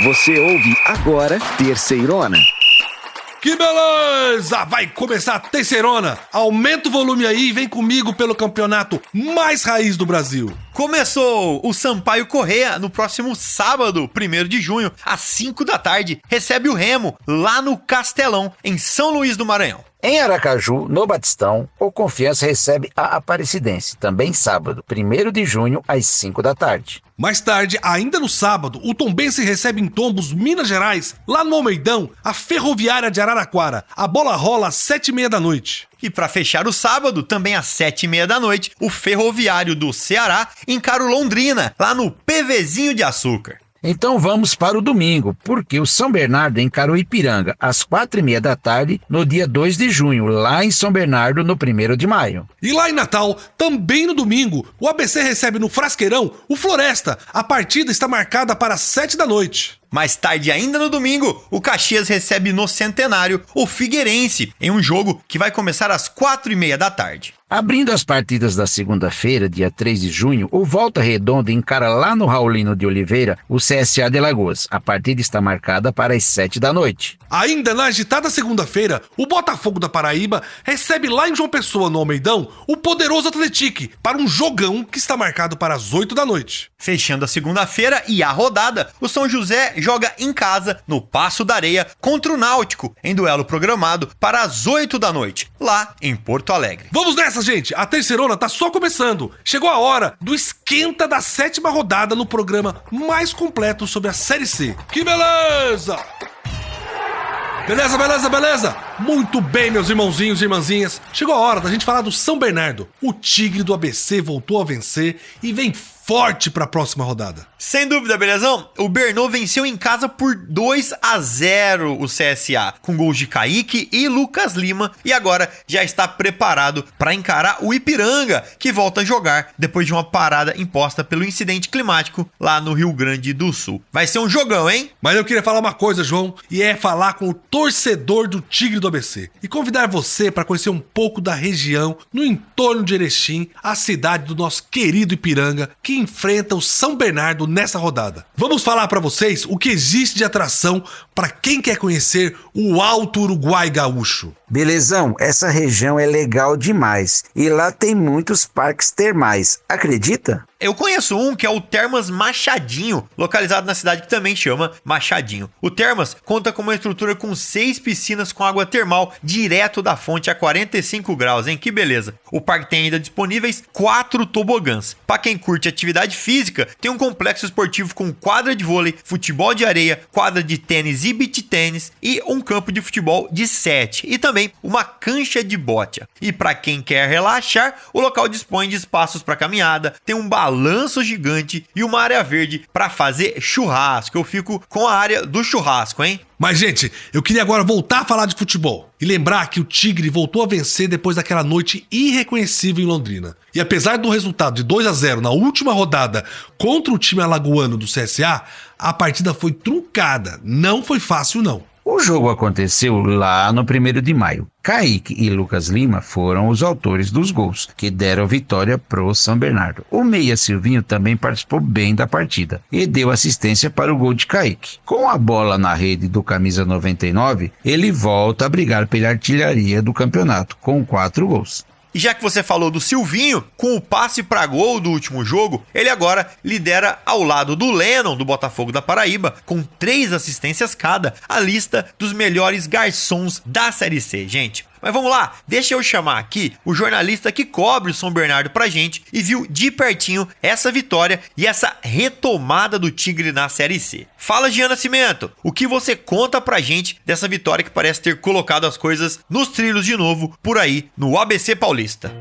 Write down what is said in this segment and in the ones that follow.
Você ouve agora Terceirona. Que beleza! Vai começar a Terceirona. Aumenta o volume aí e vem comigo pelo campeonato mais raiz do Brasil. Começou! O Sampaio Corrêa, no próximo sábado, 1º de junho, às 5 da tarde, recebe o Remo, lá no Castelão, em São Luís do Maranhão. Em Aracaju, no Batistão, o Confiança recebe a Aparecidense, também sábado, 1º de junho, às 5 da tarde. Mais tarde, ainda no sábado, o Tombense recebe em Tombos, Minas Gerais, lá no Almeidão, a Ferroviária de Araraquara. A bola rola às 7h30 da noite. E para fechar o sábado, também às 7h30 da noite, o Ferroviário do Ceará encara o Londrina, lá no PVzinho de Açúcar. Então vamos para o domingo, porque o São Bernardo encara o Ipiranga, às 4h30 da tarde, no dia 2 de junho, lá em São Bernardo, no 1º de maio. E lá em Natal, também no domingo, o ABC recebe no Frasqueirão o Floresta. A partida está marcada para as 7 da noite. Mais tarde ainda no domingo, o Caxias recebe no Centenário o Figueirense, em um jogo que vai começar às 4h30 da tarde. Abrindo as partidas da segunda-feira, dia 3 de junho, o Volta Redonda encara lá no Raulino de Oliveira o CSA de Alagoas. A partida está marcada para as 7 da noite. Ainda na agitada segunda-feira, o Botafogo da Paraíba recebe lá em João Pessoa, no Almeidão, o poderoso Atlético para um jogão que está marcado para as 8 da noite. Fechando a segunda-feira e a rodada, o São José joga em casa, no Paço da Areia, contra o Náutico, em duelo programado para as 8 da noite, lá em Porto Alegre. Vamos nessa, gente! A Terceirona tá só começando. Chegou a hora do esquenta da 7ª rodada no programa mais completo sobre a Série C. Que beleza! Beleza? Muito bem, meus irmãozinhos e irmãzinhas. Chegou a hora da gente falar do São Bernardo. O Tigre do ABC voltou a vencer e vem forte para a próxima rodada. Sem dúvida, belezão? O Bernô venceu em casa por 2-0 o CSA, com gols de Kaique e Lucas Lima, e agora já está preparado para encarar o Ipiranga, que volta a jogar depois de uma parada imposta pelo incidente climático lá no Rio Grande do Sul. Vai ser um jogão, hein? Mas eu queria falar uma coisa, João, e é falar com o torcedor do Tigre do ABC e convidar você para conhecer um pouco da região no entorno de Erechim, a cidade do nosso querido Ipiranga, que enfrenta o São Bernardo nessa rodada. Vamos falar para vocês o que existe de atração para quem quer conhecer o Alto Uruguai Gaúcho. Belezão, essa região é legal demais e lá tem muitos parques termais, acredita? Eu conheço um que é o Termas Machadinho, localizado na cidade que também chama Machadinho. O Termas conta com uma estrutura com 6 piscinas com água termal direto da fonte a 45 graus, hein? Que beleza! O parque tem ainda disponíveis 4 tobogãs. Para quem curte atividade física, tem um complexo esportivo com quadra de vôlei, futebol de areia, quadra de tênis e beach tênis e um campo de futebol de 7 e também uma cancha de bote. E para quem quer relaxar, o local dispõe de espaços para caminhada, tem um balanço gigante e uma área verde para fazer churrasco. Eu fico com a área do churrasco, hein? Mas, gente, eu queria agora voltar a falar de futebol e lembrar que o Tigre voltou a vencer depois daquela noite irreconhecível em Londrina. E apesar do resultado de 2-0 na última rodada contra o time alagoano do CSA, a partida foi truncada. Não foi fácil, não. O jogo aconteceu lá no 1º de maio. Kaique e Lucas Lima foram os autores dos gols, que deram vitória pro São Bernardo. O meia Silvinho também participou bem da partida e deu assistência para o gol de Kaique. Com a bola na rede do camisa 99, ele volta a brigar pela artilharia do campeonato, com 4 gols. E já que você falou do Silvinho, com o passe para gol do último jogo, ele agora lidera ao lado do Lennon, do Botafogo da Paraíba, com 3 assistências cada, a lista dos melhores garçons da Série C, gente. Mas vamos lá, deixa eu chamar aqui o jornalista que cobre o São Bernardo pra gente e viu de pertinho essa vitória e essa retomada do Tigre na Série C. Fala, Jean Nascimento, o que você conta pra gente dessa vitória que parece ter colocado as coisas nos trilhos de novo por aí no ABC Paulista?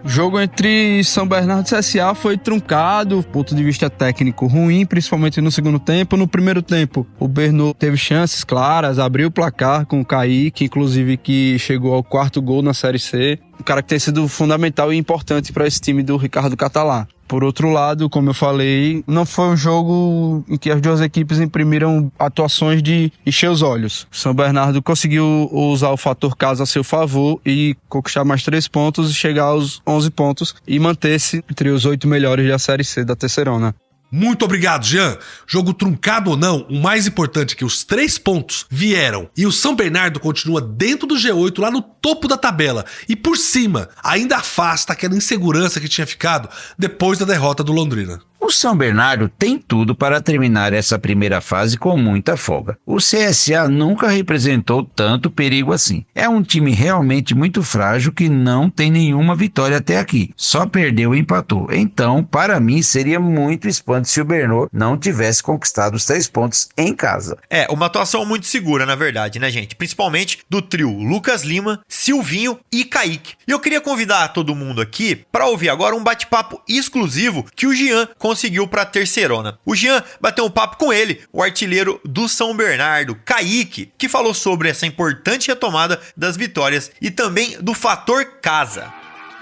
O jogo entre São Bernardo e CSA foi truncado, do ponto de vista técnico ruim, principalmente no segundo tempo. No primeiro tempo, o Bernô teve chances claras, abriu o placar com o Kaique, inclusive que chegou ao 4º gol na Série C. Um cara que tem sido fundamental e importante para esse time do Ricardo Catalá. Por outro lado, como eu falei, não foi um jogo em que as duas equipes imprimiram atuações de encher os olhos. O São Bernardo conseguiu usar o fator casa a seu favor e conquistar mais 3 pontos e chegar aos 11 pontos e manter-se entre os 8 melhores da Série C da Terceirona. Muito obrigado, Jean. Jogo truncado ou não, o mais importante é que os 3 pontos vieram e o São Bernardo continua dentro do G8, lá no topo da tabela. E por cima, ainda afasta aquela insegurança que tinha ficado depois da derrota do Londrina. O São Bernardo tem tudo para terminar essa primeira fase com muita folga. O CSA nunca representou tanto perigo assim. É um time realmente muito frágil que não tem nenhuma vitória até aqui. Só perdeu e empatou. Então, para mim, seria muito espanto se o Bernô não tivesse conquistado os 3 pontos em casa. Uma atuação muito segura, na verdade, né, gente? Principalmente do trio Lucas Lima, Silvinho e Kaique. E eu queria convidar todo mundo aqui para ouvir agora um bate-papo exclusivo que o Jean conseguiu para a Terceirona. O Jean bateu um papo com ele, o artilheiro do São Bernardo, Kaique, que falou sobre essa importante retomada das vitórias e também do fator casa.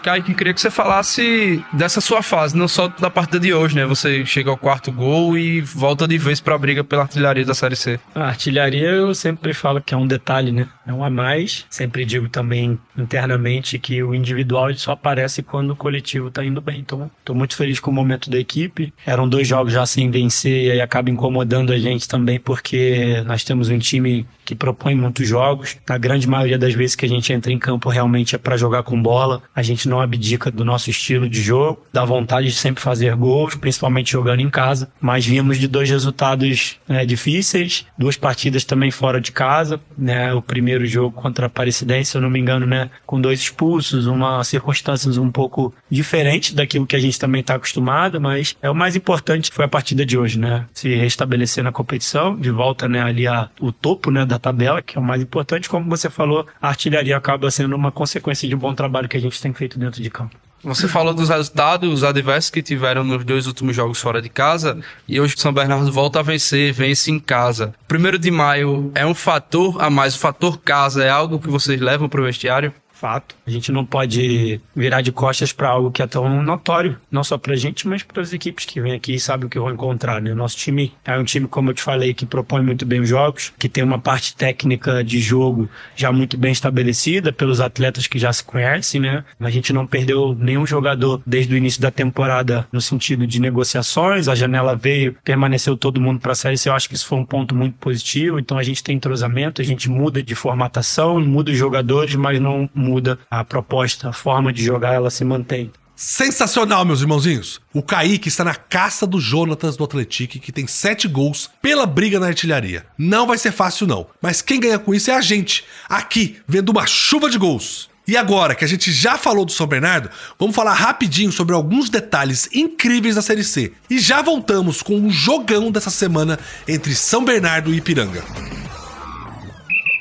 Kaique, queria que você falasse dessa sua fase, não só da partida de hoje, né? Você chega ao 4º gol e volta de vez pra briga pela artilharia da Série C. A artilharia eu sempre falo que é um detalhe, né? É um a mais. Sempre digo também internamente que o individual só aparece quando o coletivo tá indo bem. Então, tô muito feliz com o momento da equipe. Eram 2 jogos já sem vencer e aí acaba incomodando a gente também porque nós temos um time que propõe muitos jogos. Na grande maioria das vezes que a gente entra em campo realmente é para jogar com bola. A gente não abdica do nosso estilo de jogo, da vontade de sempre fazer gols, principalmente jogando em casa. Mas vimos de 2 resultados difíceis, 2 partidas também fora de casa, né? O primeiro jogo contra a Aparecidense, se eu não me engano, né? Com 2 expulsos, uma circunstâncias um pouco diferente daquilo que a gente também está acostumado, mas o mais importante foi a partida de hoje, né? Se restabelecer na competição, de volta, né, ali o topo, né, da tabela, que é o mais importante. Como você falou, a artilharia acaba sendo uma consequência de um bom trabalho que a gente tem feito dentro de campo. Você falou dos resultados adversos que tiveram nos 2 últimos jogos fora de casa e hoje o São Bernardo volta a vencer, vence em casa. 1º de maio é um fator a mais, o fator casa é algo que vocês levam para o vestiário? Fato. A gente não pode virar de costas para algo que é tão notório, não só pra gente, mas para as equipes que vêm aqui e sabem o que vão encontrar, né? Nosso time é um time, como eu te falei, que propõe muito bem os jogos, que tem uma parte técnica de jogo já muito bem estabelecida pelos atletas que já se conhecem, né? A gente não perdeu nenhum jogador desde o início da temporada no sentido de negociações, a janela veio, permaneceu todo mundo para a Série C. Eu acho que isso foi um ponto muito positivo. Então a gente tem entrosamento, a gente muda de formatação, muda os jogadores, mas não muda a proposta, a forma de jogar, ela se mantém. Sensacional, meus irmãozinhos. O Kaique está na caça do Jonatas do Atlético, que tem 7 gols pela briga na artilharia. Não vai ser fácil não, mas quem ganha com isso é a gente, aqui, vendo uma chuva de gols. E agora que a gente já falou do São Bernardo, vamos falar rapidinho sobre alguns detalhes incríveis da Série C. E já voltamos com um jogão dessa semana entre São Bernardo e Ipiranga.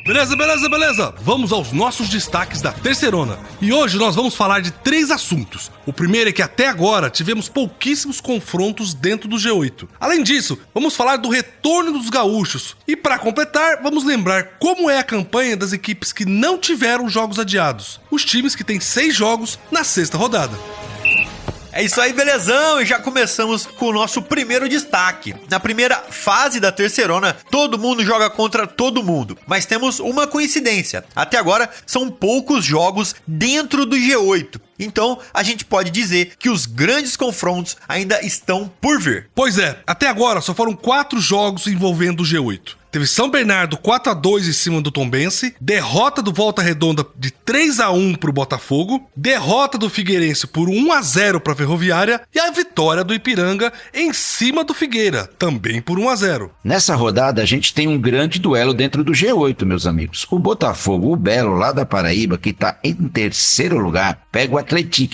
Beleza. Vamos aos nossos destaques da Terceirona. E hoje nós vamos falar de 3 assuntos. O primeiro é que até agora tivemos pouquíssimos confrontos dentro do G8. Além disso, vamos falar do retorno dos gaúchos. E para completar, vamos lembrar como é a campanha das equipes que não tiveram jogos adiados. Os times que têm 6 jogos na 6ª rodada. É isso aí, belezão! E já começamos com o nosso primeiro destaque. Na primeira fase da Terceirona, todo mundo joga contra todo mundo. Mas temos uma coincidência. Até agora, são poucos jogos dentro do G8. Então, a gente pode dizer que os grandes confrontos ainda estão por vir. Pois é, até agora só foram 4 jogos envolvendo o G8. Teve São Bernardo 4-2 em cima do Tombense, derrota do Volta Redonda de 3-1 pro Botafogo, derrota do Figueirense por 1-0 pra Ferroviária e a vitória do Ipiranga em cima do Figueira, também por 1-0. Nessa rodada a gente tem um grande duelo dentro do G8, meus amigos. O Botafogo, o Belo lá da Paraíba, que tá em 3º lugar, pega o Atlético,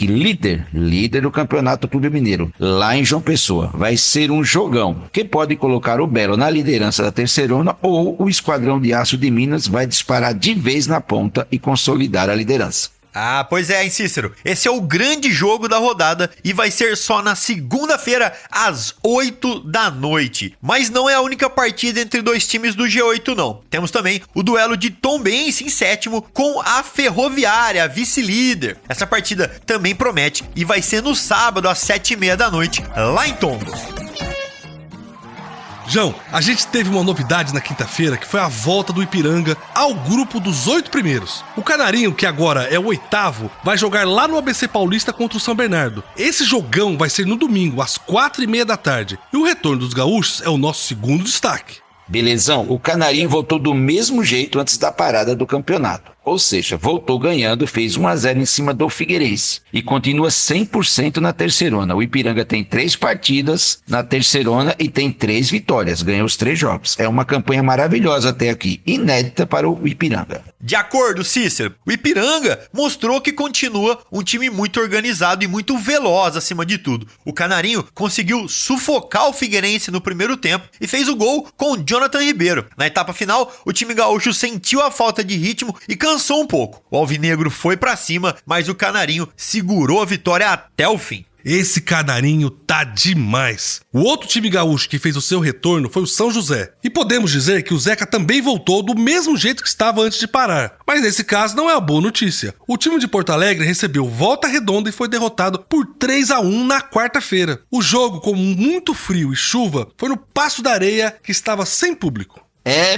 líder do Campeonato Clube Mineiro, lá em João Pessoa. Vai ser um jogão, que pode colocar o Belo na liderança da Terceirona ou o Esquadrão de Aço de Minas vai disparar de vez na ponta e consolidar a liderança. Ah, pois é, hein, Cícero? Esse é o grande jogo da rodada e vai ser só na segunda-feira, às 8 da noite. Mas não é a única partida entre 2 times do G8, não. Temos também o duelo de Tombense em 7º com a Ferroviária, a vice-líder. Essa partida também promete e vai ser no sábado, às 7h30 da noite, lá em Tombos. João, a gente teve uma novidade na quinta-feira que foi a volta do Ipiranga ao grupo dos 8 primeiros. O Canarinho, que agora é o 8º, vai jogar lá no ABC Paulista contra o São Bernardo. Esse jogão vai ser no domingo, às 4h30 da tarde. E o retorno dos gaúchos é o nosso segundo destaque. Belezão, o Canarinho voltou do mesmo jeito antes da parada do campeonato. Ou seja, voltou ganhando, fez 1-0 em cima do Figueirense e continua 100% na terceirona. O Ipiranga tem 3 partidas na terceirona e tem 3 vitórias, ganhou os 3 jogos. É uma campanha maravilhosa até aqui, inédita para o Ipiranga. De acordo, Cícero, o Ipiranga mostrou que continua um time muito organizado e muito veloz acima de tudo. O Canarinho conseguiu sufocar o Figueirense no primeiro tempo e fez o gol com o Jonathan Ribeiro. Na etapa final, o time gaúcho sentiu a falta de ritmo e cansou um pouco. O alvinegro foi pra cima, mas o Canarinho segurou a vitória até o fim. Esse Canarinho tá demais. O outro time gaúcho que fez o seu retorno foi o São José. E podemos dizer que o Zeca também voltou do mesmo jeito que estava antes de parar. Mas nesse caso não é a boa notícia. O time de Porto Alegre recebeu Volta Redonda e foi derrotado por 3-1 na quarta-feira. O jogo, com muito frio e chuva, foi no Passo da Areia, que estava sem público.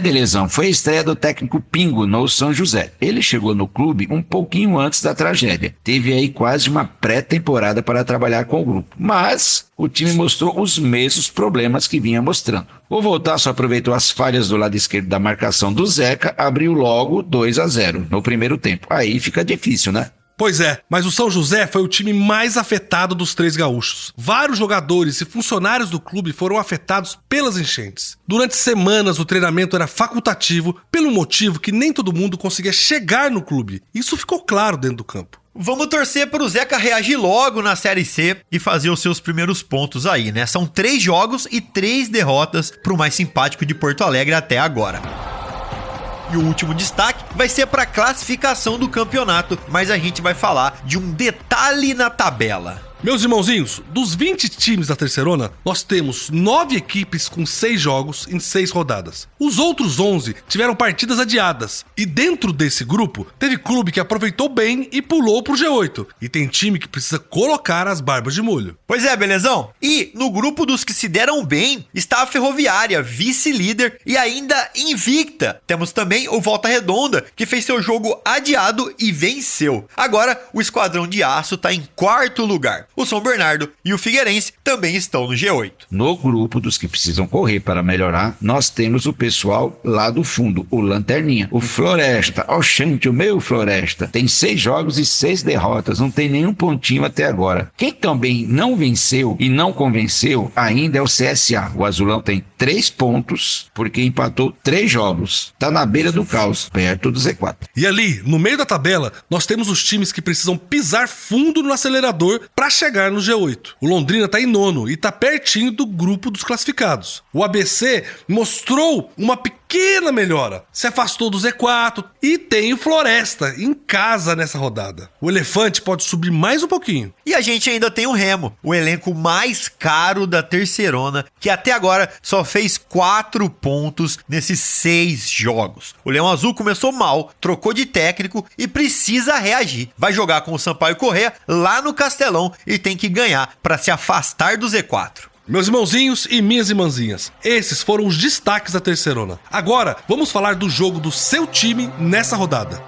Belezão, foi a estreia do técnico Pingo no São José. Ele chegou no clube um pouquinho antes da tragédia. Teve aí quase uma pré-temporada para trabalhar com o grupo. Mas o time mostrou os mesmos problemas que vinha mostrando. O Voltaço aproveitou as falhas do lado esquerdo da marcação do Zeca, abriu logo 2-0 no primeiro tempo. Aí fica difícil, né? Pois é, mas o São José foi o time mais afetado dos 3 gaúchos. Vários jogadores e funcionários do clube foram afetados pelas enchentes. Durante semanas o treinamento era facultativo, pelo motivo que nem todo mundo conseguia chegar no clube. Isso ficou claro dentro do campo. Vamos torcer para o Zeca reagir logo na Série C e fazer os seus primeiros pontos aí, né? São 3 jogos e 3 derrotas para o mais simpático de Porto Alegre até agora. E o último destaque vai ser para a classificação do campeonato, mas a gente vai falar de um detalhe na tabela. Meus irmãozinhos, dos 20 times da terceirona, nós temos 9 equipes com 6 jogos em 6 rodadas. Os outros 11 tiveram partidas adiadas. E dentro desse grupo, teve clube que aproveitou bem e pulou pro G8. E tem time que precisa colocar as barbas de molho. Pois é, belezão? E no grupo dos que se deram bem, está a Ferroviária, vice-líder e ainda invicta. Temos também o Volta Redonda, que fez seu jogo adiado e venceu. Agora, o Esquadrão de Aço está em 4º lugar. O São Bernardo e o Figueirense também estão no G8. No grupo dos que precisam correr para melhorar, nós temos o pessoal lá do fundo, o Lanterninha, o Floresta. Oxente, o meu Floresta. Tem 6 jogos e 6 derrotas, não tem nenhum pontinho até agora. Quem também não venceu e não convenceu ainda é o CSA. O Azulão tem 3 pontos, porque empatou 3 jogos. Tá na beira do caos, perto do Z4. E ali, no meio da tabela, nós temos os times que precisam pisar fundo no acelerador para chegar no G8. O Londrina tá em 9º e tá pertinho do grupo dos classificados. O ABC mostrou uma pequena melhora, se afastou do Z4 e tem o Floresta em casa nessa rodada. O Elefante pode subir mais um pouquinho. E a gente ainda tem o Remo, o elenco mais caro da terceirona, que até agora só fez 4 pontos nesses 6 jogos. O Leão Azul começou mal, trocou de técnico e precisa reagir. Vai jogar com o Sampaio Corrêa lá no Castelão e tem que ganhar para se afastar do Z4. Meus irmãozinhos e minhas irmãzinhas, esses foram os destaques da terceirona. Agora, vamos falar do jogo do seu time nessa rodada.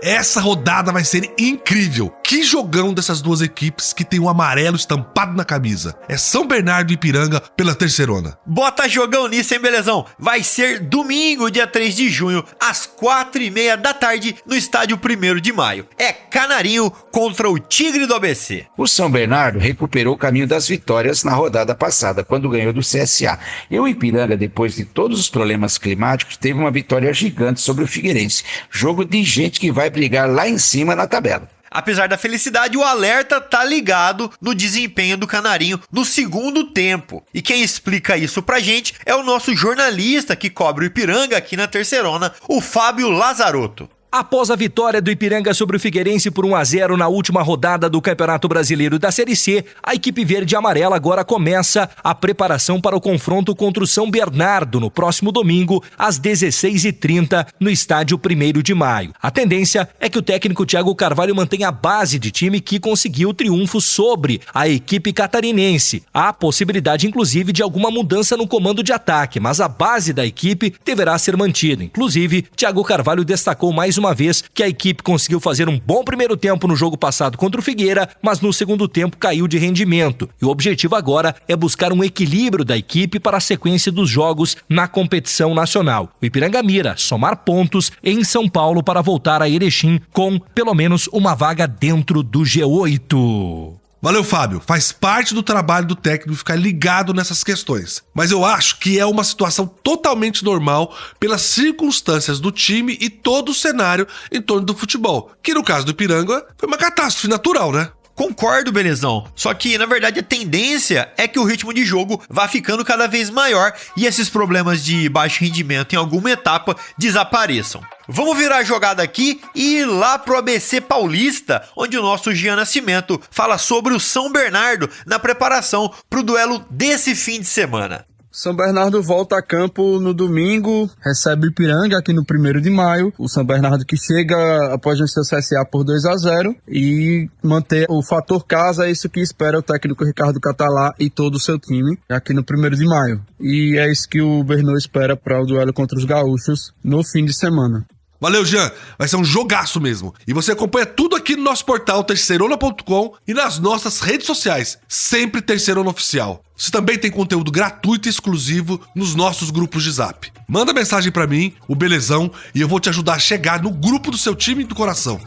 Essa rodada vai ser incrível. Que jogão dessas duas equipes que tem o amarelo estampado na camisa. É São Bernardo e Ipiranga pela terceirona. Bota jogão nisso, hein, belezão? Vai ser domingo, dia 3 de junho, às 4h30 da tarde, no estádio 1º de maio. É Canarinho contra o Tigre do ABC. O São Bernardo recuperou o caminho das vitórias na rodada passada, quando ganhou do CSA. E o Ipiranga, depois de todos os problemas climáticos, teve uma vitória gigante sobre o Figueirense. Jogo de gente que vai brigar lá em cima na tabela. Apesar da felicidade, o alerta tá ligado no desempenho do Canarinho no segundo tempo. E quem explica isso pra gente é o nosso jornalista que cobre o Ipiranga aqui na terceirona, o Fábio Lazarotto. Após a vitória do Ipiranga sobre o Figueirense por 1-0 na última rodada do Campeonato Brasileiro da Série C, a equipe verde e amarela agora começa a preparação para o confronto contra o São Bernardo no próximo domingo, às 16h30, no estádio 1º de Maio. A tendência é que o técnico Thiago Carvalho mantenha a base de time que conseguiu o triunfo sobre a equipe catarinense. Há possibilidade, inclusive, de alguma mudança no comando de ataque, mas a base da equipe deverá ser mantida. Inclusive, Thiago Carvalho destacou mais uma vez que a equipe conseguiu fazer um bom primeiro tempo no jogo passado contra o Figueira, mas no segundo tempo caiu de rendimento. E o objetivo agora é buscar um equilíbrio da equipe para a sequência dos jogos na competição nacional. O Ipiranga mira somar pontos em São Paulo para voltar a Erechim com pelo menos uma vaga dentro do G8. Valeu, Fábio. Faz parte do trabalho do técnico ficar ligado nessas questões. Mas eu acho que é uma situação totalmente normal pelas circunstâncias do time e todo o cenário em torno do futebol. Que no caso do Ipiranga foi uma catástrofe natural, né? Concordo, Belezão. Só que, na verdade, a tendência é que o ritmo de jogo vá ficando cada vez maior e esses problemas de baixo rendimento em alguma etapa desapareçam. Vamos virar a jogada aqui e ir lá pro ABC Paulista, onde o nosso Jean Nascimento fala sobre o São Bernardo na preparação pro duelo desse fim de semana. São Bernardo volta a campo no domingo, recebe o Ipiranga aqui no 1º de maio. O São Bernardo que chega após vencer o CSA por 2-0 e manter o fator casa, é isso que espera o técnico Ricardo Catalá e todo o seu time aqui no 1º de maio. E é isso que o Bernô espera para o duelo contra os gaúchos no fim de semana. Valeu, Jean. Vai ser um jogaço mesmo. E você acompanha tudo aqui no nosso portal terceirona.com e nas nossas redes sociais, sempre Terceirona Oficial. Você também tem conteúdo gratuito e exclusivo nos nossos grupos de Zap. Manda mensagem pra mim, o Belezão, e eu vou te ajudar a chegar no grupo do seu time do coração.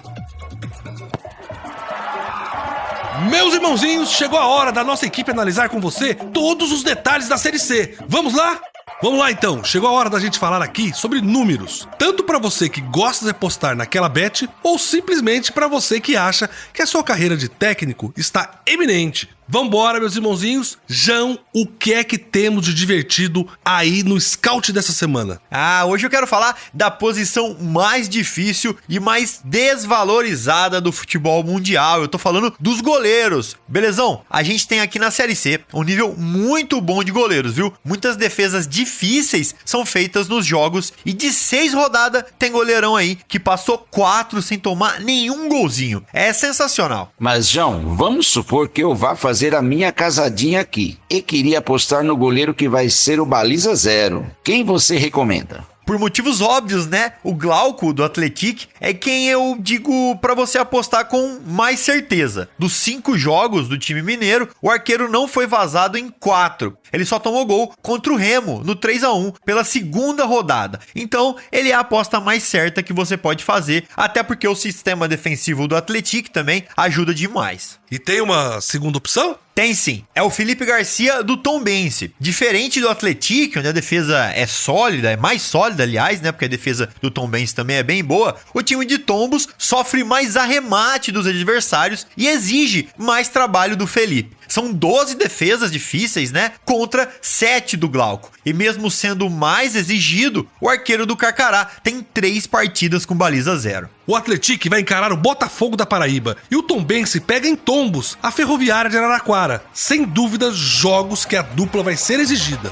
Meus irmãozinhos, chegou a hora da nossa equipe analisar com você todos os detalhes da Série C. Vamos lá? Vamos lá então, chegou a hora da gente falar aqui sobre números, tanto para você que gosta de apostar naquela bet ou simplesmente para você que acha que a sua carreira de técnico está eminente. Vambora, meus irmãozinhos. João, o que é que temos de divertido aí no scout dessa semana? Hoje eu quero falar da posição mais difícil e mais desvalorizada do futebol mundial. Eu tô falando dos goleiros. Belezão? A gente tem aqui na Série C um nível muito bom de goleiros, viu? Muitas defesas difíceis são feitas nos jogos e de 6 rodadas tem goleirão aí que passou 4 sem tomar nenhum golzinho. É sensacional. Mas, João, vamos supor que eu vá fazer a minha casadinha aqui e queria apostar no goleiro que vai ser o baliza 0. Quem você recomenda? Por motivos óbvios, né? O Glauco do Atlético é quem eu digo pra você apostar com mais certeza. Dos 5 jogos do time mineiro, o arqueiro não foi vazado em 4. Ele só tomou gol contra o Remo no 3-1 pela segunda rodada. Então, ele é a aposta mais certa que você pode fazer, até porque o sistema defensivo do Atlético também ajuda demais. E tem uma segunda opção? Tem sim, é o Felipe Garcia do Tombense. Diferente do Atlético, onde a defesa é sólida, é mais sólida, aliás, né? Porque a defesa do Tombense também é bem boa. O time de Tombos sofre mais arremate dos adversários e exige mais trabalho do Felipe. São 12 defesas difíceis, né? Contra 7 do Glauco. E mesmo sendo mais exigido, o arqueiro do Carcará tem 3 partidas com baliza 0. O Atlético vai encarar o Botafogo da Paraíba e o Tombense pega em Tombos a Ferroviária de Araraquara. Sem dúvida, jogos que a dupla vai ser exigida.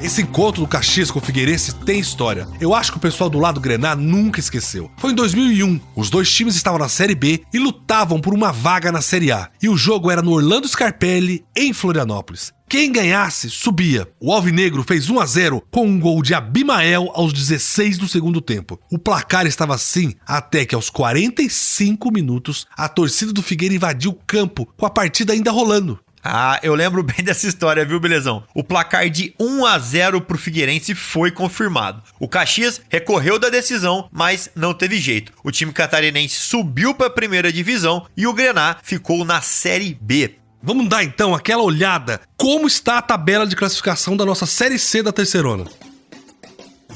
Esse encontro do Caxias com o Figueirense tem história. Eu acho que o pessoal do lado Grená nunca esqueceu. Foi em 2001. Os dois times estavam na Série B e lutavam por uma vaga na Série A. E o jogo era no Orlando Scarpelli, em Florianópolis. Quem ganhasse, subia. O Alvinegro fez 1-0 com um gol de Abimael aos 16 do segundo tempo. O placar estava assim até que aos 45 minutos a torcida do Figueira invadiu o campo com a partida ainda rolando. Eu lembro bem dessa história, viu, Belezão? O placar de 1-0 pro Figueirense foi confirmado. O Caxias recorreu da decisão, mas não teve jeito. O time catarinense subiu para a primeira divisão e o Grená ficou na Série B. Vamos dar então aquela olhada como está a tabela de classificação da nossa Série C da Terceirona.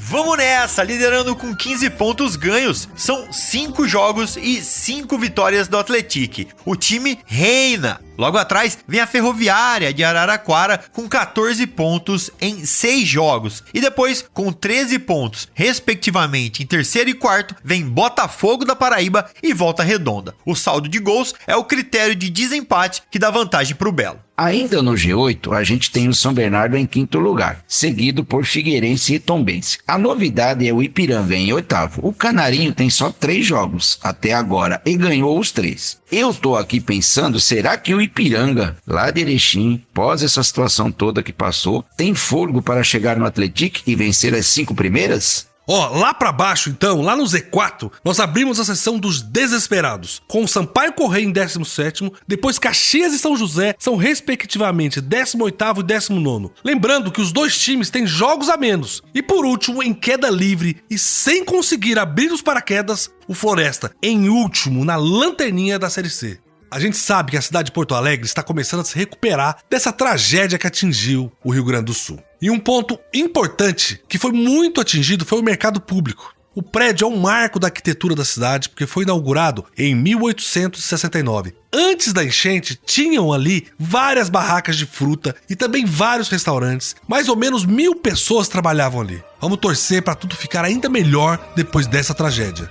Vamos nessa, liderando com 15 pontos ganhos. São 5 jogos e 5 vitórias do Atlético. O time reina. Logo atrás vem a Ferroviária de Araraquara com 14 pontos em 6 jogos. E depois, com 13 pontos, respectivamente, em terceiro e quarto, vem Botafogo da Paraíba e Volta Redonda. O saldo de gols é o critério de desempate que dá vantagem para o Belo. Ainda no G8, a gente tem o São Bernardo em quinto lugar, seguido por Figueirense e Tombense. A novidade é o Ipiranga em oitavo. O Canarinho tem só 3 jogos até agora e ganhou os 3. Eu tô aqui pensando, será que o Ipiranga, lá de Erechim, pós essa situação toda que passou, tem fôlego para chegar no Atlético e vencer as 5 primeiras? Lá pra baixo então, lá no Z4, nós abrimos a seção dos desesperados, com o Sampaio Corrêa em 17º, depois Caxias e São José são respectivamente 18º e 19º. Lembrando que os 2 times têm jogos a menos. E por último, em queda livre e sem conseguir abrir os paraquedas, o Floresta, em último, na lanterninha da Série C. A gente sabe que a cidade de Porto Alegre está começando a se recuperar dessa tragédia que atingiu o Rio Grande do Sul. E um ponto importante que foi muito atingido foi o mercado público. O prédio é um marco da arquitetura da cidade porque foi inaugurado em 1869. Antes da enchente, tinham ali várias barracas de fruta e também vários restaurantes. Mais ou menos 1000 pessoas trabalhavam ali. Vamos torcer para tudo ficar ainda melhor depois dessa tragédia.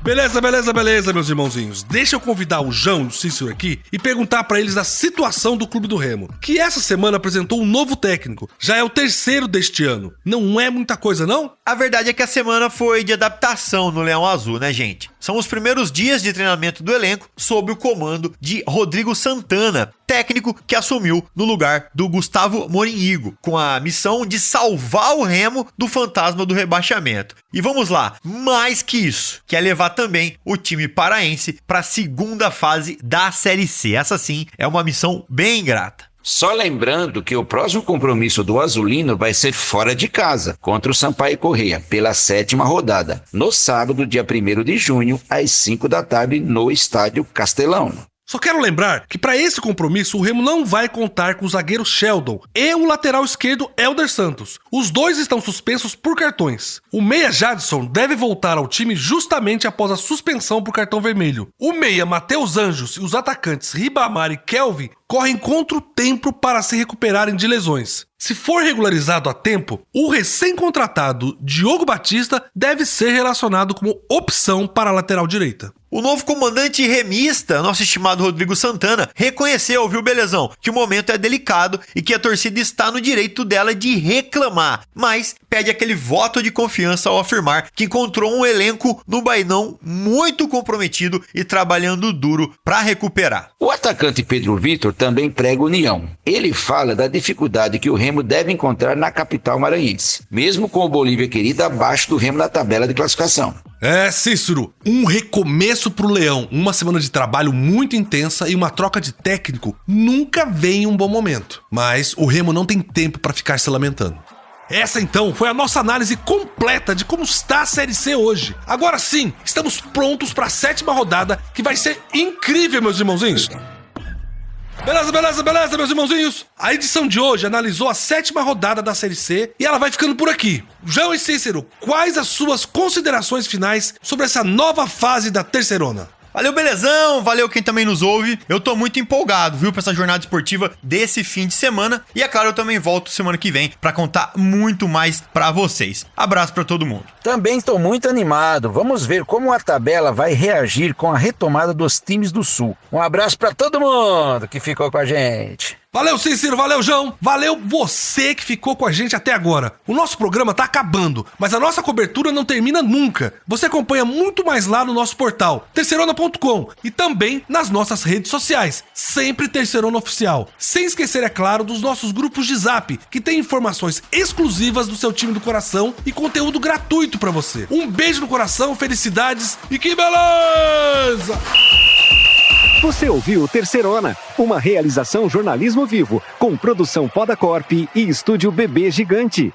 Beleza, meus irmãozinhos. Deixa eu convidar o João e o Cícero aqui e perguntar pra eles da situação do Clube do Remo, que essa semana apresentou um novo técnico. Já é o 3º deste ano. Não é muita coisa, não? A verdade é que a semana foi de adaptação no Leão Azul, né, gente? São os primeiros dias de treinamento do elenco sob o comando de Rodrigo Santana, técnico que assumiu no lugar do Gustavo Morínigo, com a missão de salvar o Remo do fantasma do rebaixamento. E vamos lá, mais que isso, que é levar também o time paraense para a segunda fase da Série C. Essa sim é uma missão bem ingrata. Só lembrando que o próximo compromisso do Azulino vai ser fora de casa, contra o Sampaio Corrêa, pela 7ª rodada, no sábado, dia 1º de junho, às 5 da tarde, no Estádio Castelão. Só quero lembrar que para esse compromisso o Remo não vai contar com o zagueiro Sheldon e o lateral esquerdo Elder Santos. Os 2 estão suspensos por cartões. O meia Jadson deve voltar ao time justamente após a suspensão por cartão vermelho. O meia Matheus Anjos e os atacantes Ribamar e Kelvin correm contra o tempo para se recuperarem de lesões. Se for regularizado a tempo, o recém-contratado Diogo Batista deve ser relacionado como opção para a lateral direita. O novo comandante remista, nosso estimado Rodrigo Santana, reconheceu, viu, belezão, que o momento é delicado e que a torcida está no direito dela de reclamar, mas pede aquele voto de confiança ao afirmar que encontrou um elenco no Bainão muito comprometido e trabalhando duro para recuperar. O atacante Pedro Vitor também prega união. Ele fala da dificuldade que o Remo deve encontrar na capital maranhense, mesmo com o Bolívia querida abaixo do Remo na tabela de classificação. Cícero, um recomeço pro Leão, uma semana de trabalho muito intensa e uma troca de técnico nunca vem em um bom momento. Mas o Remo não tem tempo para ficar se lamentando. Essa então foi a nossa análise completa de como está a Série C hoje. Agora sim, estamos prontos para a 7ª rodada, que vai ser incrível, meus irmãozinhos. Beleza, meus irmãozinhos. A edição de hoje analisou a 7ª rodada da Série C e ela vai ficando por aqui. João e Cícero, quais as suas considerações finais sobre essa nova fase da Terceirona? Valeu, belezão! Valeu quem também nos ouve. Eu tô muito empolgado, viu, pra essa jornada esportiva desse fim de semana. E é claro, eu também volto semana que vem pra contar muito mais pra vocês. Abraço pra todo mundo. Também estou muito animado. Vamos ver como a tabela vai reagir com a retomada dos times do Sul. Um abraço pra todo mundo que ficou com a gente. Valeu, Cícero, valeu, João, valeu você que ficou com a gente até agora. O nosso programa tá acabando, mas a nossa cobertura não termina nunca. Você acompanha muito mais lá no nosso portal, terceirona.com, e também nas nossas redes sociais, sempre Terceirona Oficial. Sem esquecer, é claro, dos nossos grupos de Zap, que tem informações exclusivas do seu time do coração e conteúdo gratuito pra você. Um beijo no coração, felicidades e que beleza! Você ouviu Terceirona, uma realização jornalismo vivo, com produção Foda Corp e estúdio Bebê Gigante.